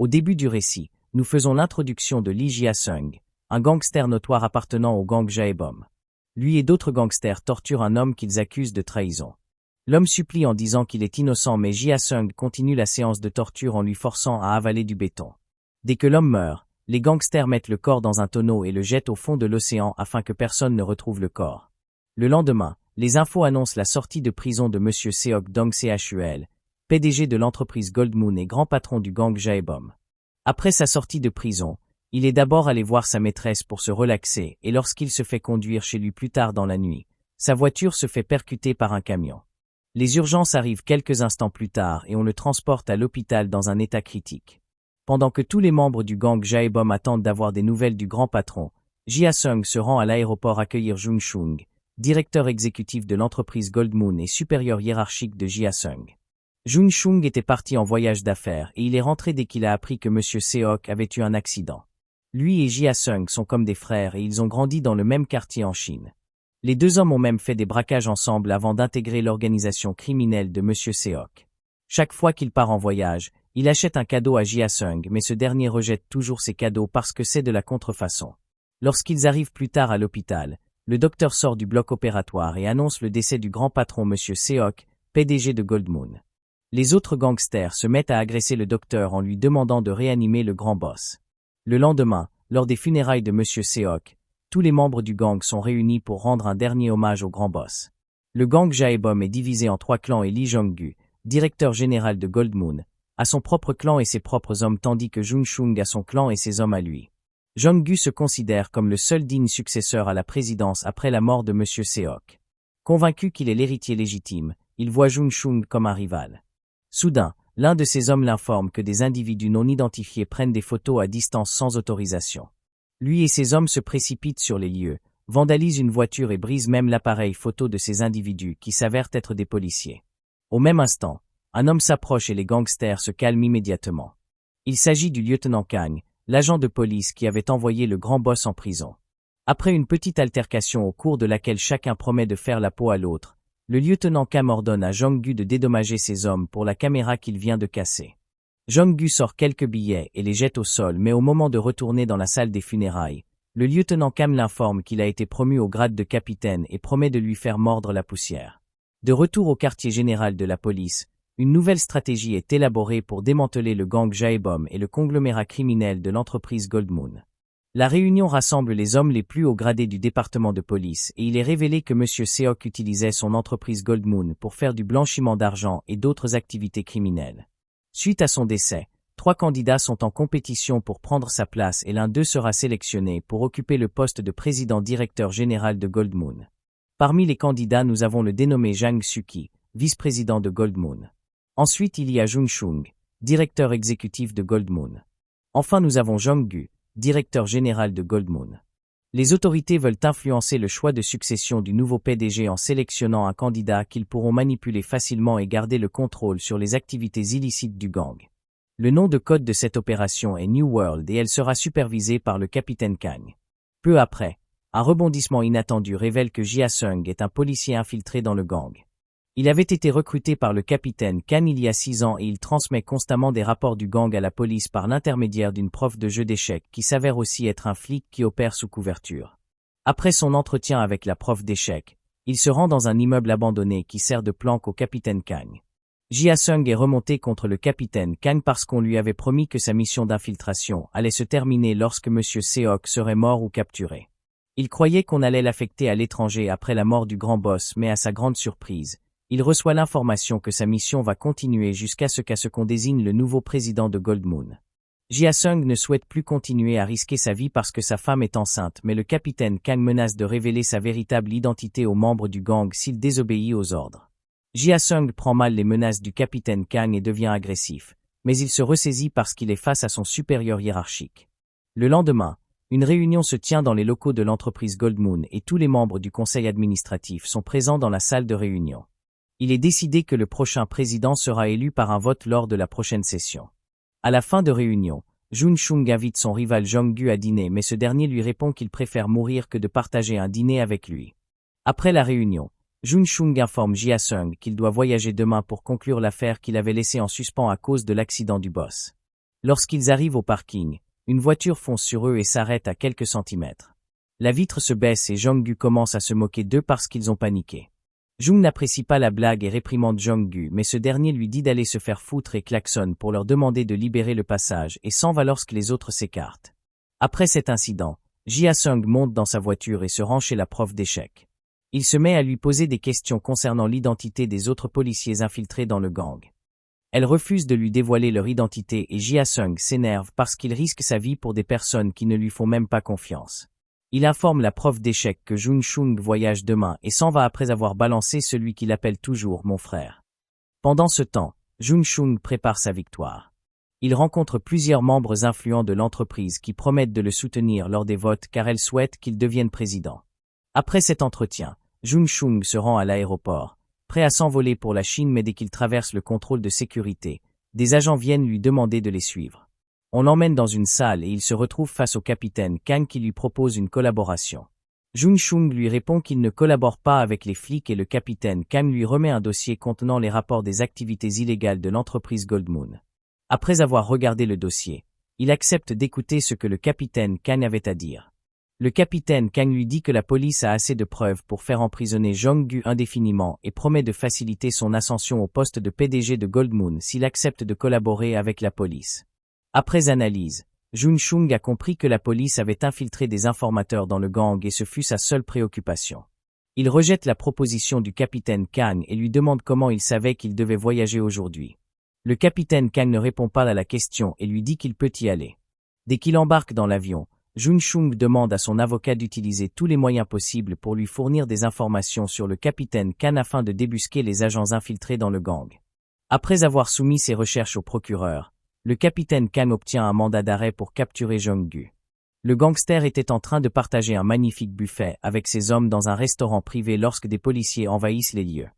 Au début du récit, nous faisons l'introduction de Lee Jia-sung, un gangster notoire appartenant au gang Jaebom. Lui et d'autres gangsters torturent un homme qu'ils accusent de trahison. L'homme supplie en disant qu'il est innocent mais Jia-sung continue la séance de torture en lui forçant à avaler du béton. Dès que l'homme meurt, les gangsters mettent le corps dans un tonneau et le jettent au fond de l'océan afin que personne ne retrouve le corps. Le lendemain, les infos annoncent la sortie de prison de M. Seok Dong Chul, PDG de l'entreprise Gold Moon et grand patron du gang Jaebom. Après sa sortie de prison, il est d'abord allé voir sa maîtresse pour se relaxer et lorsqu'il se fait conduire chez lui plus tard dans la nuit, sa voiture se fait percuter par un camion. Les urgences arrivent quelques instants plus tard et on le transporte à l'hôpital dans un état critique. Pendant que tous les membres du gang Jaebom attendent d'avoir des nouvelles du grand patron, Jia-sung se rend à l'aéroport accueillir Jung Chung, directeur exécutif de l'entreprise Gold Moon et supérieur hiérarchique de Jia-sung. Jung Chung était parti en voyage d'affaires et il est rentré dès qu'il a appris que M. Seok avait eu un accident. Lui et Jia-sung sont comme des frères et ils ont grandi dans le même quartier en Chine. Les deux hommes ont même fait des braquages ensemble avant d'intégrer l'organisation criminelle de M. Seok. Chaque fois qu'il part en voyage, il achète un cadeau à Jia-sung mais ce dernier rejette toujours ses cadeaux parce que c'est de la contrefaçon. Lorsqu'ils arrivent plus tard à l'hôpital, le docteur sort du bloc opératoire et annonce le décès du grand patron M. Seok, PDG de Gold Moon. Les autres gangsters se mettent à agresser le docteur en lui demandant de réanimer le grand boss. Le lendemain, lors des funérailles de M. Seok, tous les membres du gang sont réunis pour rendre un dernier hommage au grand boss. Le gang Jaebom est divisé en 3 clans et Lee Jong-gu, directeur général de Gold Moon, a son propre clan et ses propres hommes tandis que Jung Chung a son clan et ses hommes à lui. Jong-gu se considère comme le seul digne successeur à la présidence après la mort de M. Seok. Convaincu qu'il est l'héritier légitime, il voit Jung Chung comme un rival. Soudain, l'un de ses hommes l'informe que des individus non identifiés prennent des photos à distance sans autorisation. Lui et ses hommes se précipitent sur les lieux, vandalisent une voiture et brisent même l'appareil photo de ces individus qui s'avèrent être des policiers. Au même instant, un homme s'approche et les gangsters se calment immédiatement. Il s'agit du lieutenant Kang, l'agent de police qui avait envoyé le grand boss en prison. Après une petite altercation au cours de laquelle chacun promet de faire la peau à l'autre, le lieutenant Kang ordonne à Jong-gu de dédommager ses hommes pour la caméra qu'il vient de casser. Jong-gu sort quelques billets et les jette au sol mais au moment de retourner dans la salle des funérailles, le lieutenant Kang l'informe qu'il a été promu au grade de capitaine et promet de lui faire mordre la poussière. De retour au quartier général de la police, une nouvelle stratégie est élaborée pour démanteler le gang Jaebom et le conglomérat criminel de l'entreprise Gold Moon. La réunion rassemble les hommes les plus hauts gradés du département de police et il est révélé que M. Seok utilisait son entreprise Gold Moon pour faire du blanchiment d'argent et d'autres activités criminelles. Suite à son décès, 3 candidats sont en compétition pour prendre sa place et l'un d'eux sera sélectionné pour occuper le poste de président-directeur général de Gold Moon. Parmi les candidats nous avons le dénommé Jang Suk-ki, vice-président de Gold Moon. Ensuite il y a Jung Chung, directeur exécutif de Gold Moon. Enfin nous avons Jong-gu, directeur général de Gold Moon. Les autorités veulent influencer le choix de succession du nouveau PDG en sélectionnant un candidat qu'ils pourront manipuler facilement et garder le contrôle sur les activités illicites du gang. Le nom de code de cette opération est New World et elle sera supervisée par le capitaine Kang. Peu après, un rebondissement inattendu révèle que Jia-sung est un policier infiltré dans le gang. Il avait été recruté par le capitaine Kang il y a 6 ans et il transmet constamment des rapports du gang à la police par l'intermédiaire d'une prof de jeu d'échecs qui s'avère aussi être un flic qui opère sous couverture. Après son entretien avec la prof d'échecs, il se rend dans un immeuble abandonné qui sert de planque au capitaine Kang. Jia-sung est remonté contre le capitaine Kang parce qu'on lui avait promis que sa mission d'infiltration allait se terminer lorsque M. Seok serait mort ou capturé. Il croyait qu'on allait l'affecter à l'étranger après la mort du grand boss mais à sa grande surprise, il reçoit l'information que sa mission va continuer jusqu'à ce qu'on désigne le nouveau président de Gold Moon. Jia-sung ne souhaite plus continuer à risquer sa vie parce que sa femme est enceinte mais le capitaine Kang menace de révéler sa véritable identité aux membres du gang s'il désobéit aux ordres. Jia-sung prend mal les menaces du capitaine Kang et devient agressif, mais il se ressaisit parce qu'il est face à son supérieur hiérarchique. Le lendemain, une réunion se tient dans les locaux de l'entreprise Gold Moon et tous les membres du conseil administratif sont présents dans la salle de réunion. Il est décidé que le prochain président sera élu par un vote lors de la prochaine session. À la fin de réunion, Jung Chung invite son rival Jong-gu à dîner mais ce dernier lui répond qu'il préfère mourir que de partager un dîner avec lui. Après la réunion, Jung Chung informe Jia-sung qu'il doit voyager demain pour conclure l'affaire qu'il avait laissée en suspens à cause de l'accident du boss. Lorsqu'ils arrivent au parking, une voiture fonce sur eux et s'arrête à quelques centimètres. La vitre se baisse et Jong-gu commence à se moquer d'eux parce qu'ils ont paniqué. Jung n'apprécie pas la blague et réprimande Jong-gu, mais ce dernier lui dit d'aller se faire foutre et klaxonne pour leur demander de libérer le passage et s'en va lorsque les autres s'écartent. Après cet incident, Ji-sung monte dans sa voiture et se rend chez la prof d'échecs. Il se met à lui poser des questions concernant l'identité des autres policiers infiltrés dans le gang. Elle refuse de lui dévoiler leur identité et Ji-sung s'énerve parce qu'il risque sa vie pour des personnes qui ne lui font même pas confiance. Il informe la prof d'échecs que Jun-chung voyage demain et s'en va après avoir balancé celui qu'il appelle toujours mon frère. Pendant ce temps, Jun-chung prépare sa victoire. Il rencontre plusieurs membres influents de l'entreprise qui promettent de le soutenir lors des votes car elles souhaitent qu'il devienne président. Après cet entretien, Jun-chung se rend à l'aéroport, prêt à s'envoler pour la Chine mais dès qu'il traverse le contrôle de sécurité, des agents viennent lui demander de les suivre. On l'emmène dans une salle et il se retrouve face au capitaine Kang qui lui propose une collaboration. Jun-chung lui répond qu'il ne collabore pas avec les flics et le capitaine Kang lui remet un dossier contenant les rapports des activités illégales de l'entreprise Gold Moon. Après avoir regardé le dossier, il accepte d'écouter ce que le capitaine Kang avait à dire. Le capitaine Kang lui dit que la police a assez de preuves pour faire emprisonner Jong-gu indéfiniment et promet de faciliter son ascension au poste de PDG de Gold Moon s'il accepte de collaborer avec la police. Après analyse, Jun-chung a compris que la police avait infiltré des informateurs dans le gang et ce fut sa seule préoccupation. Il rejette la proposition du capitaine Kang et lui demande comment il savait qu'il devait voyager aujourd'hui. Le capitaine Kang ne répond pas à la question et lui dit qu'il peut y aller. Dès qu'il embarque dans l'avion, Jun-chung demande à son avocat d'utiliser tous les moyens possibles pour lui fournir des informations sur le capitaine Kang afin de débusquer les agents infiltrés dans le gang. Après avoir soumis ses recherches au procureur, le capitaine Kang obtient un mandat d'arrêt pour capturer Jong-gu. Le gangster était en train de partager un magnifique buffet avec ses hommes dans un restaurant privé lorsque des policiers envahissent les lieux.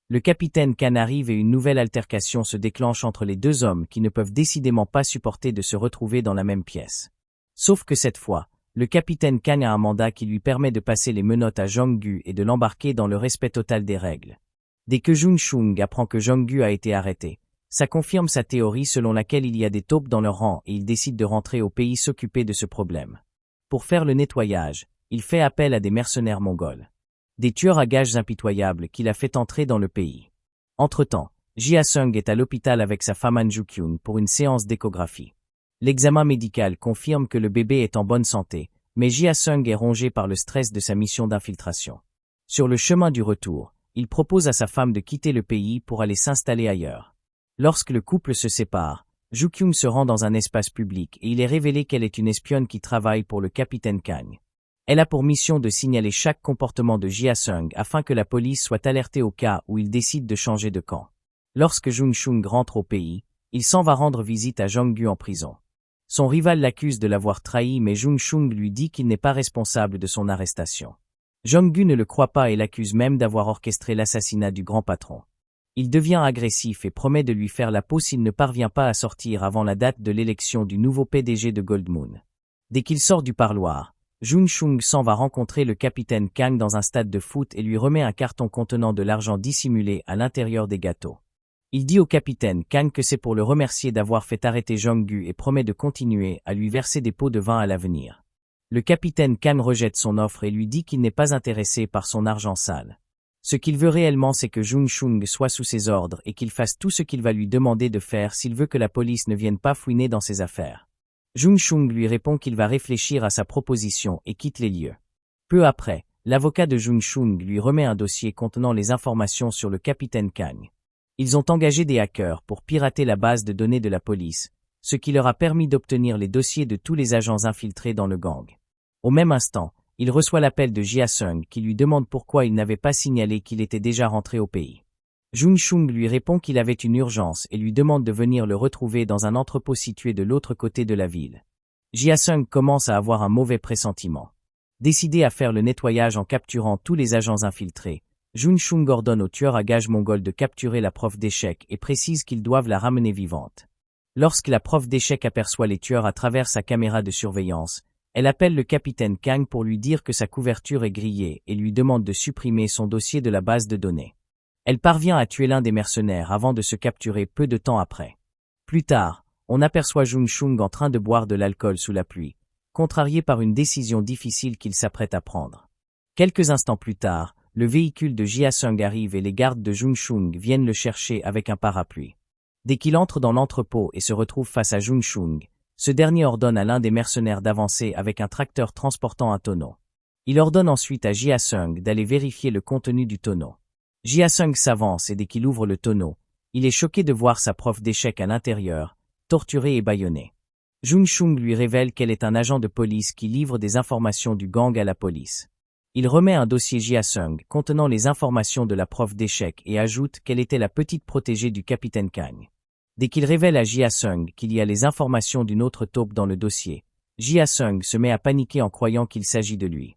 Le capitaine Kang arrive et une nouvelle altercation se déclenche entre les deux hommes qui ne peuvent décidément pas supporter de se retrouver dans la même pièce. Sauf que cette fois, le capitaine Kang a un mandat qui lui permet de passer les menottes à Jong-gu et de l'embarquer dans le respect total des règles. Dès que Jun-chung apprend que Jong-gu a été arrêté, ça confirme sa théorie selon laquelle il y a des taupes dans leur rang et il décide de rentrer au pays s'occuper de ce problème. Pour faire le nettoyage, il fait appel à des mercenaires mongols. Des tueurs à gages impitoyables qu'il a fait entrer dans le pays. Entre-temps, Ji-sung est à l'hôpital avec sa femme Han Ju-kyun pour une séance d'échographie. L'examen médical confirme que le bébé est en bonne santé, mais Ji-sung est rongé par le stress de sa mission d'infiltration. Sur le chemin du retour, il propose à sa femme de quitter le pays pour aller s'installer ailleurs. Lorsque le couple se sépare, Ju-kyun se rend dans un espace public et il est révélé qu'elle est une espionne qui travaille pour le capitaine Kang. Elle a pour mission de signaler chaque comportement de Ji-sung afin que la police soit alertée au cas où il décide de changer de camp. Lorsque Jun-chung rentre au pays, il s'en va rendre visite à Jong-gu en prison. Son rival l'accuse de l'avoir trahi mais Jun-chung lui dit qu'il n'est pas responsable de son arrestation. Jong-gu ne le croit pas et l'accuse même d'avoir orchestré l'assassinat du grand patron. Il devient agressif et promet de lui faire la peau s'il ne parvient pas à sortir avant la date de l'élection du nouveau PDG de Gold Moon. Dès qu'il sort du parloir, Jun-chung s'en va rencontrer le capitaine Kang dans un stade de foot et lui remet un carton contenant de l'argent dissimulé à l'intérieur des gâteaux. Il dit au capitaine Kang que c'est pour le remercier d'avoir fait arrêter Jong-gu et promet de continuer à lui verser des pots de vin à l'avenir. Le capitaine Kang rejette son offre et lui dit qu'il n'est pas intéressé par son argent sale. Ce qu'il veut réellement c'est que Jun-chung soit sous ses ordres et qu'il fasse tout ce qu'il va lui demander de faire s'il veut que la police ne vienne pas fouiner dans ses affaires. Jun-chung lui répond qu'il va réfléchir à sa proposition et quitte les lieux. Peu après, l'avocat de Jun-chung lui remet un dossier contenant les informations sur le capitaine Kang. Ils ont engagé des hackers pour pirater la base de données de la police, ce qui leur a permis d'obtenir les dossiers de tous les agents infiltrés dans le gang. Au même instant, il reçoit l'appel de Ji-sung qui lui demande pourquoi il n'avait pas signalé qu'il était déjà rentré au pays. Jun-chung lui répond qu'il avait une urgence et lui demande de venir le retrouver dans un entrepôt situé de l'autre côté de la ville. Ji-sung commence à avoir un mauvais pressentiment. Décidé à faire le nettoyage en capturant tous les agents infiltrés, Jun-chung ordonne au tueur à gages mongol de capturer la prof d'échecs et précise qu'ils doivent la ramener vivante. Lorsque la prof d'échecs aperçoit les tueurs à travers sa caméra de surveillance, elle appelle le capitaine Kang pour lui dire que sa couverture est grillée et lui demande de supprimer son dossier de la base de données. Elle parvient à tuer l'un des mercenaires avant de se capturer peu de temps après. Plus tard, on aperçoit Jung Chung en train de boire de l'alcool sous la pluie, contrarié par une décision difficile qu'il s'apprête à prendre. Quelques instants plus tard, le véhicule de Jia Sung arrive et les gardes de Jung Chung viennent le chercher avec un parapluie. Dès qu'il entre dans l'entrepôt et se retrouve face à Jung Chung, ce dernier ordonne à l'un des mercenaires d'avancer avec un tracteur transportant un tonneau. Il ordonne ensuite à Jia Sung d'aller vérifier le contenu du tonneau. Jia Sung s'avance et dès qu'il ouvre le tonneau, il est choqué de voir sa prof d'échecs à l'intérieur, torturée et bâillonnée. Jung Chung lui révèle qu'elle est un agent de police qui livre des informations du gang à la police. Il remet un dossier Jia Sung contenant les informations de la prof d'échecs et ajoute qu'elle était la petite protégée du capitaine Kang. Dès qu'il révèle à Jia Sung qu'il y a les informations d'une autre taupe dans le dossier, Jia Sung se met à paniquer en croyant qu'il s'agit de lui.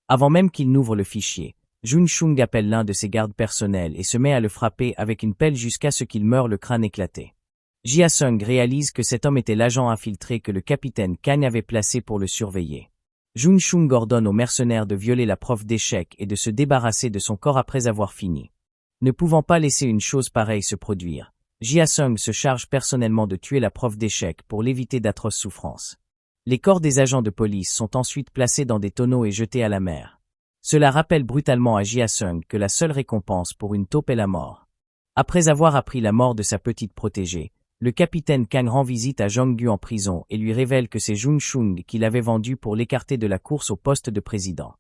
Avant même qu'il n'ouvre le fichier, Jung Chung appelle l'un de ses gardes personnels et se met à le frapper avec une pelle jusqu'à ce qu'il meure le crâne éclaté. Jia Sung réalise que cet homme était l'agent infiltré que le capitaine Kang avait placé pour le surveiller. Jung Chung ordonne aux mercenaires de violer la prof d'échecs et de se débarrasser de son corps après avoir fini. Ne pouvant pas laisser une chose pareille se produire, Jia Sung se charge personnellement de tuer la prof d'échecs pour l'éviter d'atroces souffrances. Les corps des agents de police sont ensuite placés dans des tonneaux et jetés à la mer. Cela rappelle brutalement à Jia Sung que la seule récompense pour une taupe est la mort. Après avoir appris la mort de sa petite protégée, le capitaine Kang rend visite à Jong-gu en prison et lui révèle que c'est Jung Chung qui l'avait vendu pour l'écarter de la course au poste de président.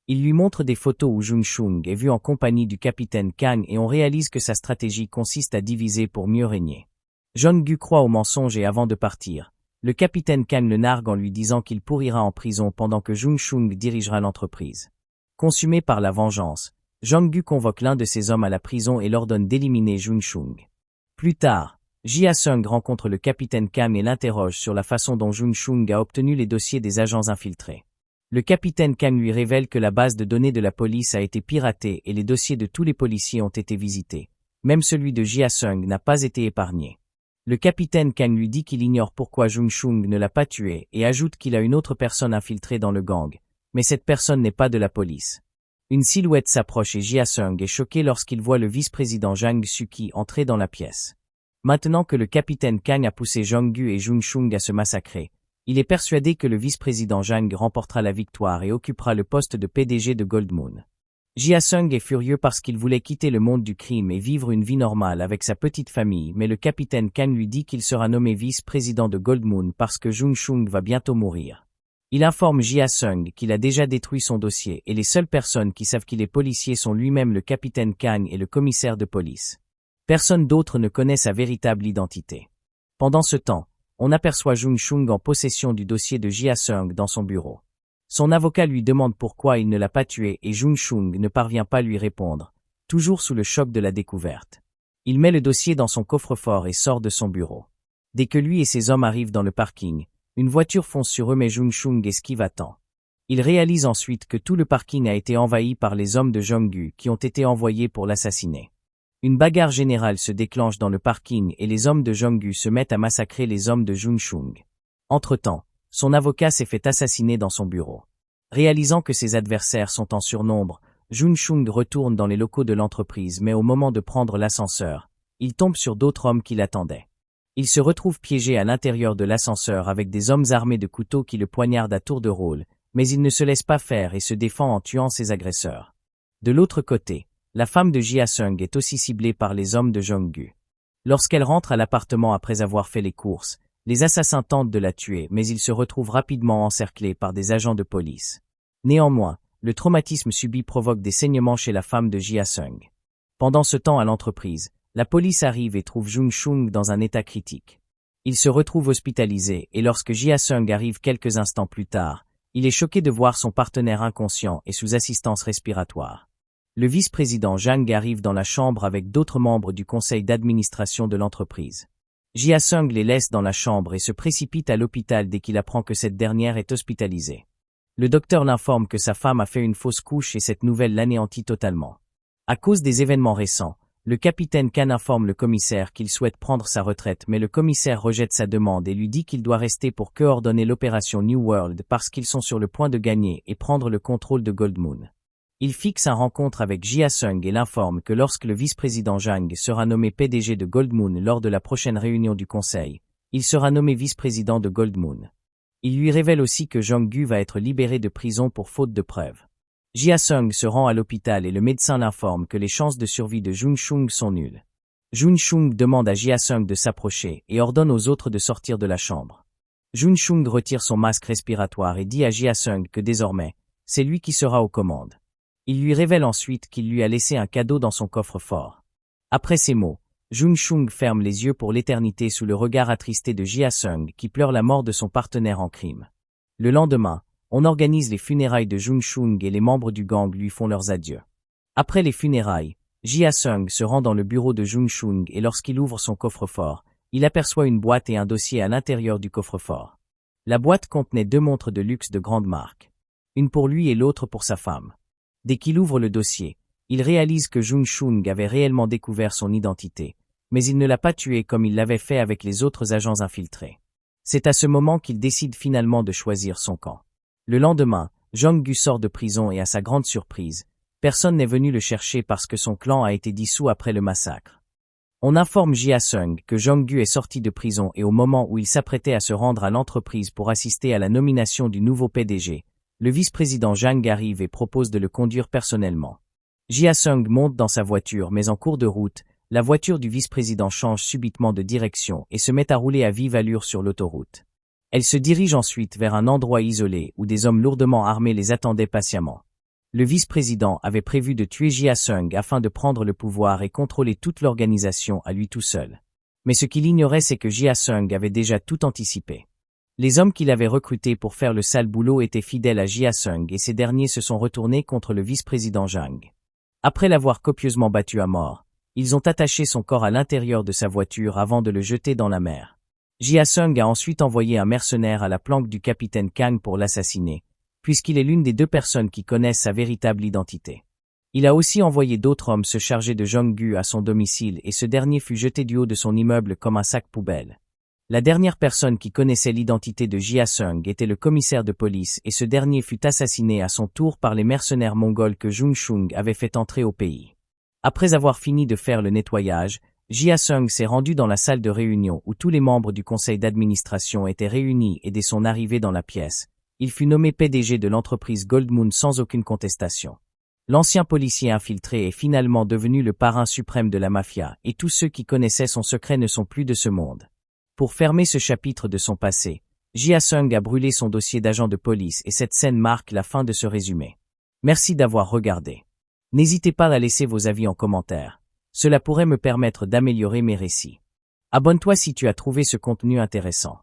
Il lui montre des photos où Jung Chung est vu en compagnie du capitaine Kang et on réalise que sa stratégie consiste à diviser pour mieux régner. Jong-gu croit au mensonge et avant de partir, le capitaine Kang le nargue en lui disant qu'il pourrira en prison pendant que Jung Chung dirigera l'entreprise. Consumé par la vengeance, Jong-gu convoque l'un de ses hommes à la prison et l'ordonne d'éliminer Jung Chung. Plus tard, Jia Sung rencontre le capitaine Kang et l'interroge sur la façon dont Jung Chung a obtenu les dossiers des agents infiltrés. Le capitaine Kang lui révèle que la base de données de la police a été piratée et les dossiers de tous les policiers ont été visités. Même celui de Jia Sung n'a pas été épargné. Le capitaine Kang lui dit qu'il ignore pourquoi Jung Chung ne l'a pas tué et ajoute qu'il a une autre personne infiltrée dans le gang, mais cette personne n'est pas de la police. Une silhouette s'approche et Jia Sung est choqué lorsqu'il voit le vice-président Jang Suki entrer dans la pièce. Maintenant que le capitaine Kang a poussé Jong-gu et Jung Chung à se massacrer, il est persuadé que le vice-président Jang remportera la victoire et occupera le poste de PDG de Gold Moon. Jia Sung est furieux parce qu'il voulait quitter le monde du crime et vivre une vie normale avec sa petite famille, mais le capitaine Kang lui dit qu'il sera nommé vice-président de Gold Moon parce que Jung Chung va bientôt mourir. Il informe Jia Sung qu'il a déjà détruit son dossier et les seules personnes qui savent qu'il est policier sont lui-même le capitaine Kang et le commissaire de police. Personne d'autre ne connaît sa véritable identité. Pendant ce temps, on aperçoit Jung Chung en possession du dossier de Jia Sung dans son bureau. Son avocat lui demande pourquoi il ne l'a pas tué et Jung Chung ne parvient pas à lui répondre, toujours sous le choc de la découverte. Il met le dossier dans son coffre-fort et sort de son bureau. Dès que lui et ses hommes arrivent dans le parking, une voiture fonce sur eux mais Jung Chung esquive à temps. Il réalise ensuite que tout le parking a été envahi par les hommes de Jong-gu qui ont été envoyés pour l'assassiner. Une bagarre générale se déclenche dans le parking et les hommes de Jong-gu se mettent à massacrer les hommes de Jung Chung. Entre-temps, son avocat s'est fait assassiner dans son bureau. Réalisant que ses adversaires sont en surnombre, Jung Chung retourne dans les locaux de l'entreprise mais au moment de prendre l'ascenseur, il tombe sur d'autres hommes qui l'attendaient. Il se retrouve piégé à l'intérieur de l'ascenseur avec des hommes armés de couteaux qui le poignardent à tour de rôle, mais il ne se laisse pas faire et se défend en tuant ses agresseurs. De l'autre côté, la femme de Jia Sung est aussi ciblée par les hommes de Jong-gu. Lorsqu'elle rentre à l'appartement après avoir fait les courses, les assassins tentent de la tuer mais ils se retrouvent rapidement encerclés par des agents de police. Néanmoins, le traumatisme subi provoque des saignements chez la femme de Jia Sung. Pendant ce temps à l'entreprise, la police arrive et trouve Jung Chung dans un état critique. Il se retrouve hospitalisé et lorsque Jia Sung arrive quelques instants plus tard, il est choqué de voir son partenaire inconscient et sous assistance respiratoire. Le vice-président Jang arrive dans la chambre avec d'autres membres du conseil d'administration de l'entreprise. Jia Sung les laisse dans la chambre et se précipite à l'hôpital dès qu'il apprend que cette dernière est hospitalisée. Le docteur l'informe que sa femme a fait une fausse couche et cette nouvelle l'anéantit totalement. À cause des événements récents, le capitaine Kang informe le commissaire qu'il souhaite prendre sa retraite mais le commissaire rejette sa demande et lui dit qu'il doit rester pour coordonner l'opération New World parce qu'ils sont sur le point de gagner et prendre le contrôle de Gold Moon. Il fixe une rencontre avec Jia Sung et l'informe que lorsque le vice-président Jang sera nommé PDG de Gold Moon lors de la prochaine réunion du conseil, Il sera nommé vice-président de Gold Moon. Il lui révèle aussi que Jong-gu va être libéré de prison pour faute de preuves. Jia-sung se rend à l'hôpital et le médecin l'informe que les chances de survie de Jun-chung sont nulles. Jun-chung demande à Jia-sung de s'approcher et ordonne aux autres de sortir de la chambre. Jun-chung retire son masque respiratoire et dit à Jia-sung que désormais, c'est lui qui sera aux commandes. Il lui révèle ensuite qu'il lui a laissé un cadeau dans son coffre-fort. Après ces mots, Jun-chung ferme les yeux pour l'éternité sous le regard attristé de Jia-sung qui pleure la mort de son partenaire en crime. Le lendemain, on organise les funérailles de Jun-chung et les membres du gang lui font leurs adieux. Après les funérailles, Jia-sung se rend dans le bureau de Jun-chung et lorsqu'il ouvre son coffre-fort, il aperçoit une boîte et un dossier à l'intérieur du coffre-fort. La boîte contenait 2 montres de luxe de grande marque. Une pour lui et l'autre pour sa femme. Dès qu'il ouvre le dossier, il réalise que Jun-chung avait réellement découvert son identité, mais il ne l'a pas tué comme il l'avait fait avec les autres agents infiltrés. C'est à ce moment qu'il décide finalement de choisir son camp. Le lendemain, Jong-gu sort de prison et à sa grande surprise, personne n'est venu le chercher parce que son clan a été dissous après le massacre. On informe Jia-sung que Jong-gu est sorti de prison et au moment où il s'apprêtait à se rendre à l'entreprise pour assister à la nomination du nouveau PDG, le vice-président Jang arrive et propose de le conduire personnellement. Jia-sung monte dans sa voiture mais en cours de route, la voiture du vice-président change subitement de direction et se met à rouler à vive allure sur l'autoroute. Elle se dirige ensuite vers un endroit isolé où des hommes lourdement armés les attendaient patiemment. Le vice-président avait prévu de tuer Jia-sung afin de prendre le pouvoir et contrôler toute l'organisation à lui tout seul. Mais ce qu'il ignorait c'est que Jia-sung avait déjà tout anticipé. Les hommes qu'il avait recrutés pour faire le sale boulot étaient fidèles à Jia-sung et ces derniers se sont retournés contre le vice-président Jang. Après l'avoir copieusement battu à mort, ils ont attaché son corps à l'intérieur de sa voiture avant de le jeter dans la mer. Jia-sung a ensuite envoyé un mercenaire à la planque du capitaine Kang pour l'assassiner, puisqu'il est l'une des 2 personnes qui connaissent sa véritable identité. Il a aussi envoyé d'autres hommes se charger de Jong-gu à son domicile et ce dernier fut jeté du haut de son immeuble comme un sac poubelle. La dernière personne qui connaissait l'identité de Jia-sung était le commissaire de police et ce dernier fut assassiné à son tour par les mercenaires mongols que Jun-chung avait fait entrer au pays. Après avoir fini de faire le nettoyage, Jia-sung s'est rendu dans la salle de réunion où tous les membres du conseil d'administration étaient réunis et dès son arrivée dans la pièce, il fut nommé PDG de l'entreprise Gold Moon sans aucune contestation. L'ancien policier infiltré est finalement devenu le parrain suprême de la mafia et tous ceux qui connaissaient son secret ne sont plus de ce monde. Pour fermer ce chapitre de son passé, Jia-sung a brûlé son dossier d'agent de police et cette scène marque la fin de ce résumé. Merci d'avoir regardé. N'hésitez pas à laisser vos avis en commentaire. Cela pourrait me permettre d'améliorer mes récits. Abonne-toi si tu as trouvé ce contenu intéressant.